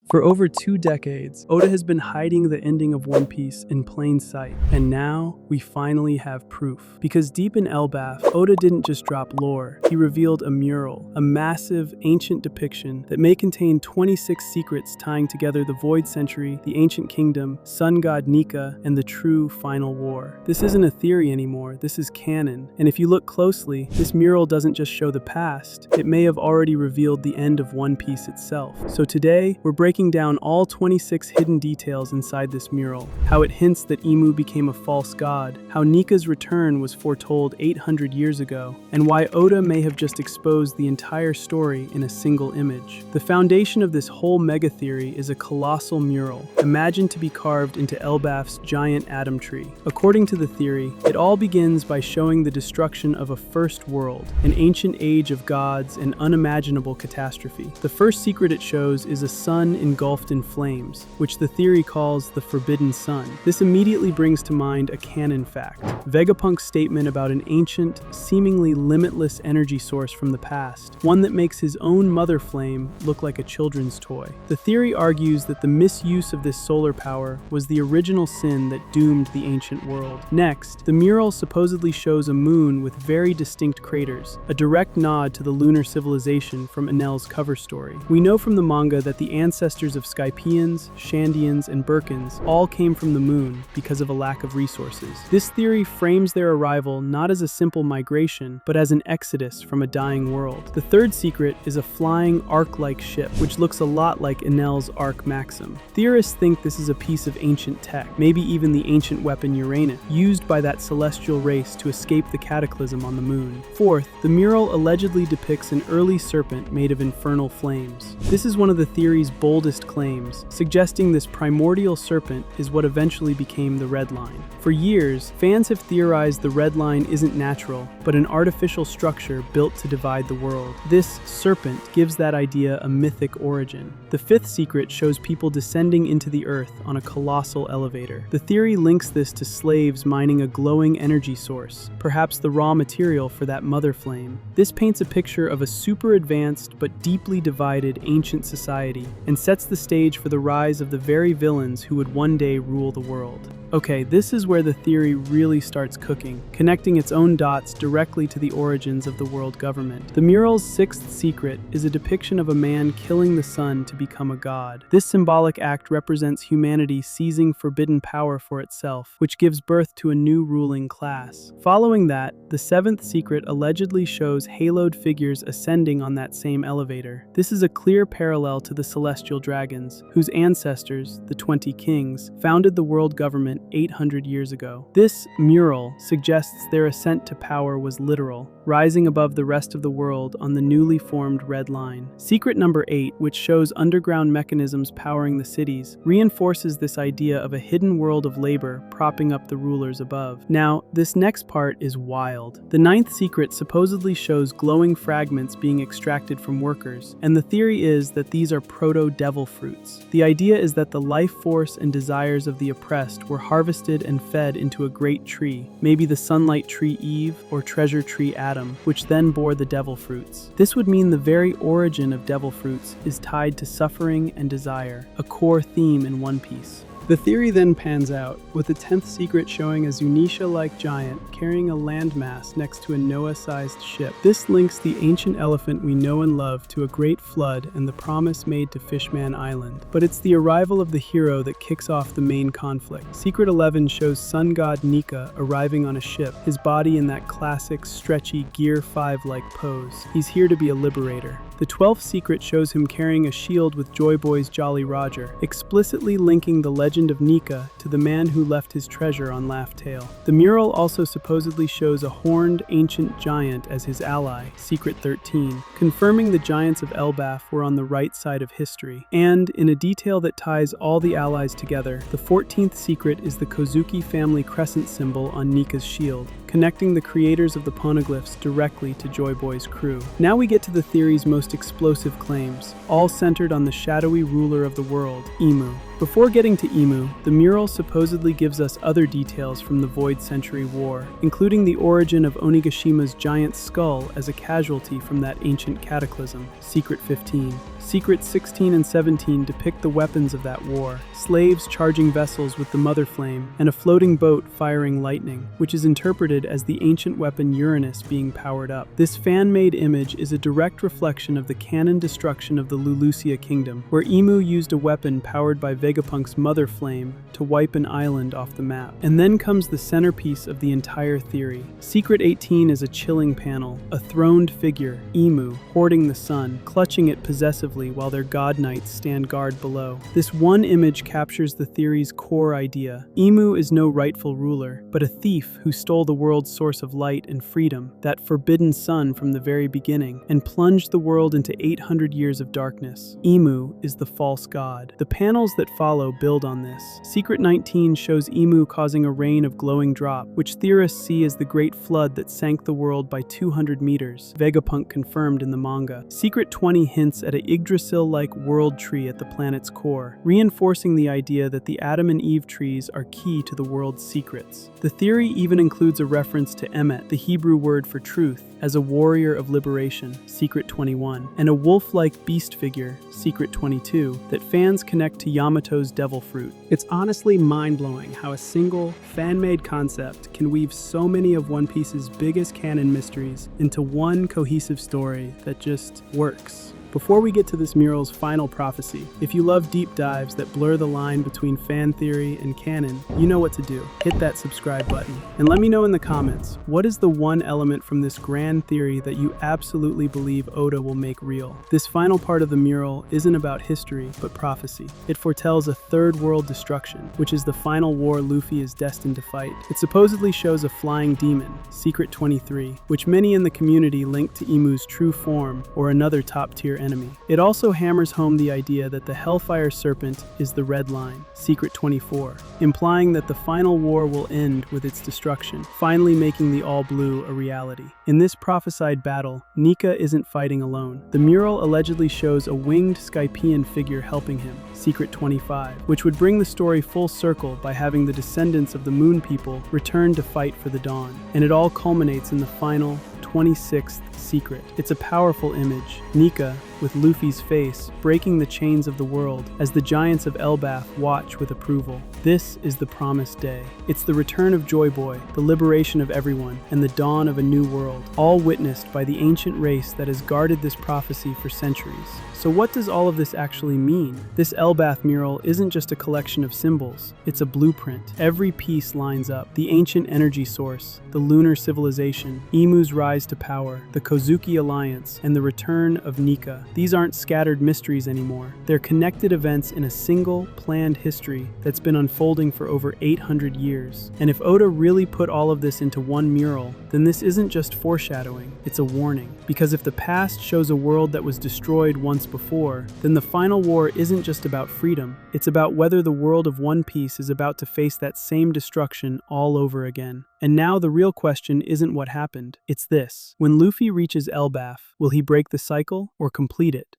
For over 2 decades, Oda has been hiding the ending of One Piece in plain sight, and now we finally have proof. Because deep in Elbaf, Oda didn't just drop lore, he revealed a mural, a massive, ancient depiction that may contain 26 secrets tying together the Void Century, the Ancient Kingdom, Sun God Nika, and the true Final War. This isn't a theory anymore, this is canon, and if you look closely, this mural doesn't just show the past, it may have already revealed the end of One Piece itself. So today, we're breaking down all 26 hidden details inside this mural, how it hints that Imu became a false god, how Nika's return was foretold 800 years ago, and why Oda may have just exposed the entire story in a single image. The foundation of this whole mega theory is a colossal mural, imagined to be carved into Elbaf's giant atom tree. According to the theory, it all begins by showing the destruction of a first world, an ancient age of gods and unimaginable catastrophe. The first secret it shows is a sun engulfed in flames, which the theory calls the Forbidden Sun. This immediately brings to mind a canon fact, Vegapunk's statement about an ancient, seemingly limitless energy source from the past, one that makes his own mother flame look like a children's toy. The theory argues that the misuse of this solar power was the original sin that doomed the ancient world. Next, the mural supposedly shows a moon with very distinct craters, a direct nod to the lunar civilization from Enel's cover story. We know from the manga that the ancestors of Skypians, Shandians, and Birkins all came from the moon because of a lack of resources. This theory frames their arrival not as a simple migration, but as an exodus from a dying world. The third secret is a flying ark-like ship, which looks a lot like Enel's Ark Maxim. Theorists think this is a piece of ancient tech, maybe even the ancient weapon Uranus, used by that celestial race to escape the cataclysm on the moon. Fourth, the mural allegedly depicts an early serpent made of infernal flames. This is one of the theory's boldest claims, suggesting this primordial serpent is what eventually became the Red Line. For years, fans have theorized the Red Line isn't natural, but an artificial structure built to divide the world. This serpent gives that idea a mythic origin. The fifth secret shows people descending into the earth on a colossal elevator. The theory links this to slaves mining a glowing energy source, perhaps the raw material for that mother flame. This paints a picture of a super advanced but deeply divided ancient society and sets the stage for the rise of the very villains who would one day rule the world. Okay, this is where the theory really starts cooking, connecting its own dots directly to the origins of the world government. The mural's sixth secret is a depiction of a man killing the sun to become a god. This symbolic act represents humanity seizing forbidden power for itself, which gives birth to a new ruling class. Following that, the seventh secret allegedly shows haloed figures ascending on that same elevator. This is a clear parallel to the celestial dragons, whose ancestors, the 20 kings, founded the world government 800 years ago. This mural suggests their ascent to power was literal, rising above the rest of the world on the newly formed Red Line. Secret number 8, which shows underground mechanisms powering the cities, reinforces this idea of a hidden world of labor propping up the rulers above. Now, this next part is wild. The ninth secret supposedly shows glowing fragments being extracted from workers, and the theory is that these are proto-devil fruits. The idea is that the life force and desires of the oppressed were harvested and fed into a great tree, maybe the sunlight tree Eve or treasure tree Adam, which then bore the devil fruits. This would mean the very origin of devil fruits is tied to suffering and desire, a core theme in One Piece. The theory then pans out, with the 10th secret showing a Zunisha-like giant carrying a landmass next to a Noah-sized ship. This links the ancient elephant we know and love to a great flood and the promise made to Fishman Island. But it's the arrival of the hero that kicks off the main conflict. Secret 11 shows sun god Nika arriving on a ship, his body in that classic, stretchy Gear 5-like pose. He's here to be a liberator. The 12th secret shows him carrying a shield with Joyboy's Jolly Roger, explicitly linking the legend of Nika to the man who left his treasure on Laugh Tale. The mural also supposedly shows a horned ancient giant as his ally, Secret 13, confirming the giants of Elbaf were on the right side of history. And, in a detail that ties all the allies together, the 14th secret is the Kozuki family crescent symbol on Nika's shield, connecting the creators of the poneglyphs directly to Joyboy's crew. Now we get to the theory's most explosive claims, all centered on the shadowy ruler of the world, Imu. Before getting to Imu, the mural supposedly gives us other details from the Void Century War, including the origin of Onigashima's giant skull as a casualty from that ancient cataclysm, Secret 15. Secrets 16 and 17 depict the weapons of that war, slaves charging vessels with the Mother Flame, and a floating boat firing lightning, which is interpreted as the ancient weapon Uranus being powered up. This fan-made image is a direct reflection of the canon destruction of the Lulusia Kingdom, where Imu used a weapon powered by Vegapunk's Mother Flame to wipe an island off the map. And then comes the centerpiece of the entire theory. Secret 18 is a chilling panel, a throned figure, Imu, hoarding the sun, clutching it possessively while their god knights stand guard below. This one image captures the theory's core idea. Imu is no rightful ruler, but a thief who stole the world's source of light and freedom, that forbidden sun from the very beginning, and plunged the world into 800 years of darkness. Imu is the false god. The panels that follow build on this. Secret 19 shows Imu causing a rain of glowing drop, which theorists see as the great flood that sank the world by 200 meters, Vegapunk confirmed in the manga. Secret 20 hints at a Yggdrasil-like world tree at the planet's core, reinforcing the idea that the Adam and Eve trees are key to the world's secrets. The theory even includes a reference to Emet, the Hebrew word for truth, as a warrior of liberation, Secret 21, and a wolf-like beast figure, Secret 22, that fans connect to Yamato's devil fruit. It's honestly mind-blowing how a single, fan-made concept can weave so many of One Piece's biggest canon mysteries into one cohesive story that just works. Before we get to this mural's final prophecy, if you love deep dives that blur the line between fan theory and canon, you know what to do. Hit that subscribe button. And let me know in the comments, what is the one element from this grand theory that you absolutely believe Oda will make real? This final part of the mural isn't about history, but prophecy. It foretells a third world destruction, which is the final war Luffy is destined to fight. It supposedly shows a flying demon, Secret 23, which many in the community link to Imu's true form or another top-tier enemy. It also hammers home the idea that the Hellfire Serpent is the red line, Secret 24, implying that the final war will end with its destruction, finally making the All Blue a reality. In this prophesied battle, Nika isn't fighting alone. The mural allegedly shows a winged Skypian figure helping him, Secret 25, which would bring the story full circle by having the descendants of the Moon People return to fight for the Dawn. And it all culminates in the final, 26th secret. It's a powerful image. Nika, with Luffy's face, breaking the chains of the world as the giants of Elbaf watch with approval. This is the promised day. It's the return of Joyboy, the liberation of everyone, and the dawn of a new world, all witnessed by the ancient race that has guarded this prophecy for centuries. So what does all of this actually mean? This Elbaf mural isn't just a collection of symbols, it's a blueprint. Every piece lines up. The ancient energy source, the lunar civilization, Imu's rise to power, the Kozuki alliance, and the return of Nika. These aren't scattered mysteries anymore. They're connected events in a single, planned history that's been unfolding for over 800 years. And if Oda really put all of this into one mural, then this isn't just foreshadowing, it's a warning. Because if the past shows a world that was destroyed once before, then the final war isn't just about freedom, it's about whether the world of One Piece is about to face that same destruction all over again. And now the real question isn't what happened, it's this. When Luffy reaches Elbaf, will he break the cycle or complete it?